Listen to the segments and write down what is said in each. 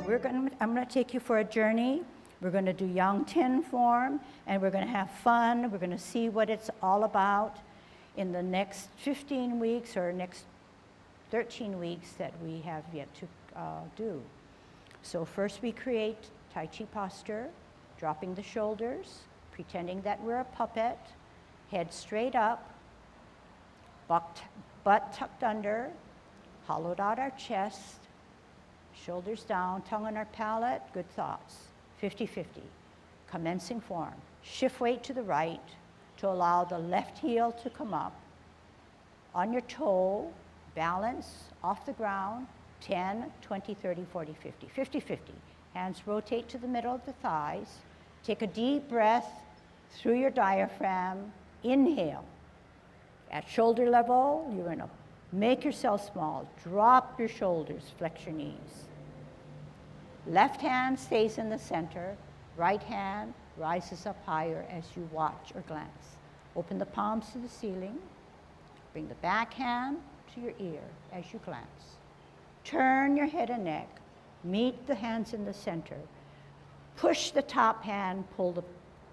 I'm gonna take you for a journey. We're gonna do Yang Tin form, and we're gonna have fun. We're gonna see what it's all about in the next 15 weeks or next 13 weeks that we have yet to do. So first we create Tai Chi posture, dropping the shoulders, pretending that we're a puppet, head straight up, butt tucked under, hollowed out our chest, shoulders down, tongue on our palate, good thoughts. 50-50. Commencing form. Shift weight to the right to allow the left heel to come up. On your toe, balance off the ground, 10, 20, 30, 40, 50. 50-50. Hands rotate to the middle of the thighs. Take a deep breath through your diaphragm. Inhale. At shoulder level, you're going to make yourself small. Drop your shoulders, flex your knees. Left hand stays in the center. Right hand rises up higher as you watch or glance. Open the palms to the ceiling. Bring the back hand to your ear as you glance. Turn your head and neck. Meet the hands in the center. Push the top hand, pull the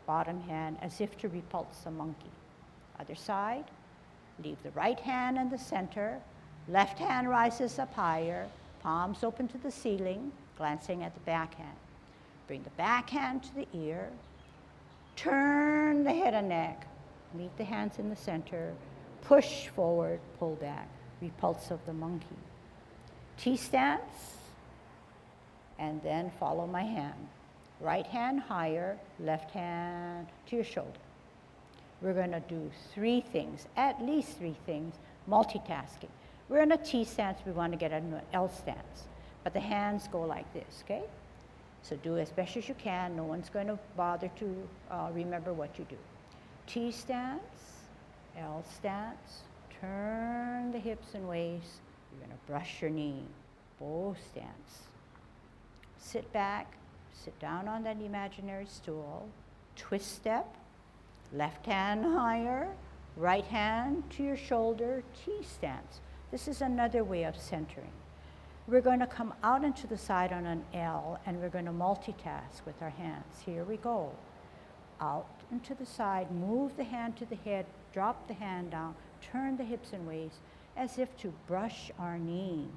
bottom hand as if to repulse a monkey. Other side. Leave the right hand in the center. Left hand rises up higher. Palms open to the ceiling, glancing at the back hand. Bring the back hand to the ear. Turn the head and neck. Meet the hands in the center. Push forward, pull back. Repulse of the monkey. T-stance. And then follow my hand. Right hand higher, left hand to your shoulder. We're going to do 3 things, at least 3 things, multitasking. We're in a T stance, we want to get an L stance, but the hands go like this, okay? So do as best as you can. No one's going to bother to remember what you do. T stance, L stance, turn the hips and waist. You're going to brush your knee, bow stance. Sit back, sit down on that imaginary stool, twist step, left hand higher, right hand to your shoulder, T-stance. This is another way of centering. We're going to come out into the side on an L, and we're going to multitask with our hands. Here we go. Out into the side, move the hand to the head, drop the hand down, turn the hips and waist as if to brush our knee.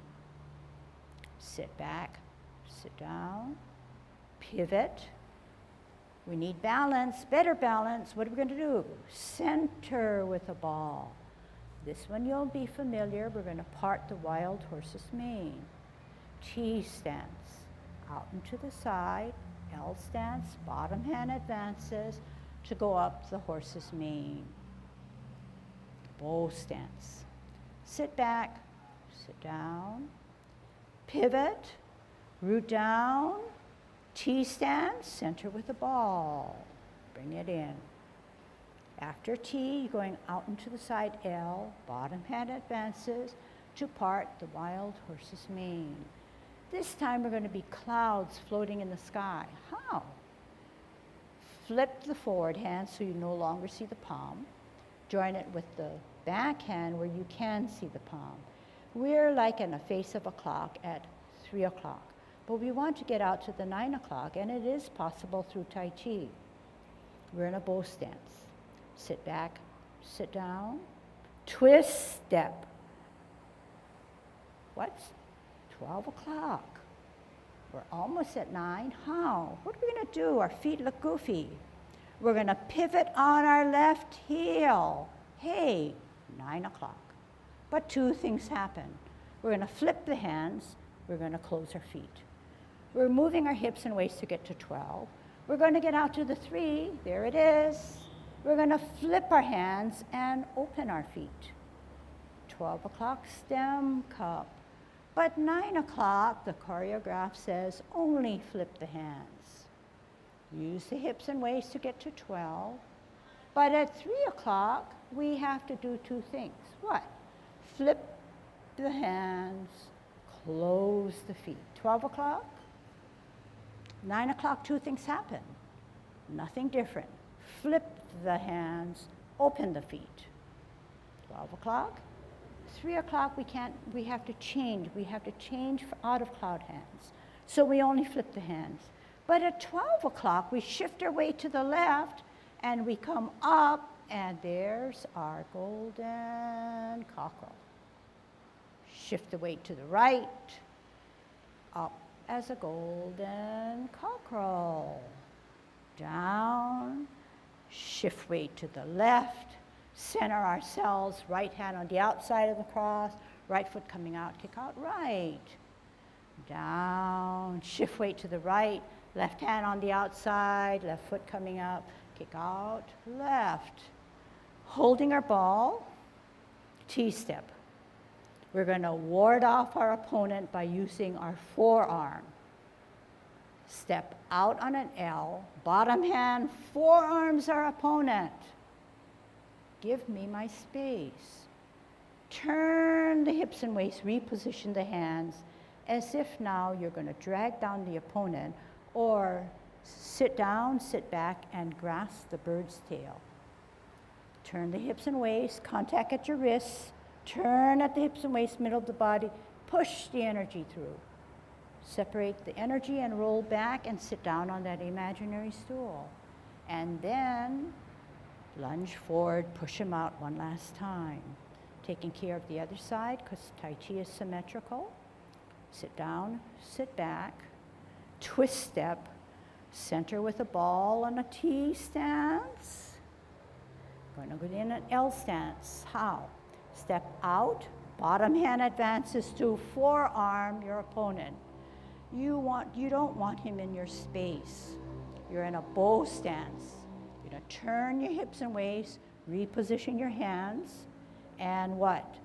Sit back, sit down, pivot. We need balance, better balance. What are we going to do? Center with a ball. This one you'll be familiar. We're going to part the wild horse's mane. T stance, out and to the side. L stance, bottom hand advances to go up the horse's mane. Bow stance. Sit back, sit down, pivot, root down, T-stance, center with the ball. Bring it in. After T, you're going out into the side L, bottom hand advances to part the wild horse's mane. This time we're going to be clouds floating in the sky. How? Flip the forward hand so you no longer see the palm. Join it with the back hand where you can see the palm. We're like in a face of a clock at 3 o'clock. But we want to get out to the 9 o'clock, and it is possible through Tai Chi. We're in a bow stance. Sit back, sit down, twist step. What's 12 o'clock? We're almost at 9. How? What are we going to do? Our feet look goofy. We're going to pivot on our left heel. Hey, 9 o'clock. But 2 things happen. We're going to flip the hands. We're going to close our feet. We're moving our hips and waist to get to 12. We're going to get out to the 3. There it is. We're going to flip our hands and open our feet. 12 o'clock, stem cup. But 9 o'clock, the choreograph says, only flip the hands. Use the hips and waist to get to 12. But at 3 o'clock, we have to do 2 things. What? Flip the hands, close the feet. 12 o'clock? 9 o'clock, 2 things happen. Nothing different. Flip the hands, open the feet. 12 o'clock. 3 o'clock, we have to change. We have to change out of cloud hands. So we only flip the hands. But at 12 o'clock, we shift our weight to the left, and we come up, and there's our golden cockerel. Shift the weight to the right, up as a golden cockerel. Down, shift weight to the left, center ourselves, right hand on the outside of the cross, right foot coming out, kick out right. Down, shift weight to the right, left hand on the outside, left foot coming up, kick out left. Holding our ball, T-step. We're going to ward off our opponent by using our forearm. Step out on an L, bottom hand, forearms our opponent. Give me my space. Turn the hips and waist, reposition the hands as if now you're going to drag down the opponent, or sit down, sit back, and grasp the bird's tail. Turn the hips and waist, contact at your wrists, turn at the hips and waist, middle of the body, push the energy through. Separate the energy and roll back and sit down on that imaginary stool. And then lunge forward, push him out one last time. Taking care of the other side because Tai Chi is symmetrical. Sit down, sit back, twist step, center with a ball on a T stance. Going to go in an L stance. How? Step out, bottom hand advances to forearm your opponent. You don't want him in your space. You're in a bow stance. You're going to turn your hips and waist, reposition your hands, and what?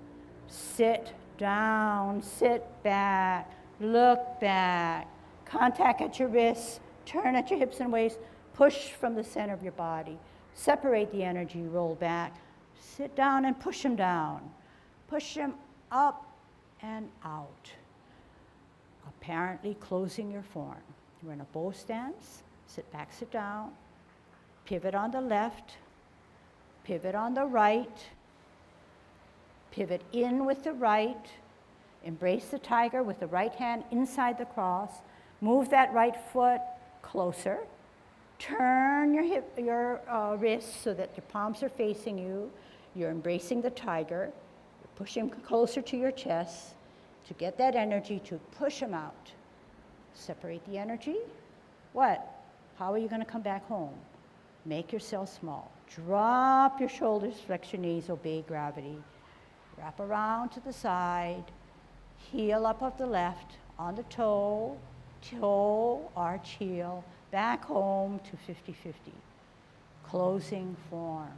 Sit down, sit back, look back, contact at your wrists, turn at your hips and waist, push from the center of your body, separate the energy, roll back, sit down and push him down. Push him up and out. Apparently closing your form. We're in a bow stance, sit back, sit down, pivot on the left, pivot on the right, pivot in with the right, embrace the tiger with the right hand inside the cross, move that right foot closer, turn your wrists so that your palms are facing you, you're embracing the tiger, you're pushing closer to your chest to get that energy to push them out. Separate the energy. What? How are you going to come back home? Make yourself small. Drop your shoulders, flex your knees, obey gravity. Wrap around to the side, heel up of the left, on the toe, arch heel, back home to 50-50. Closing form.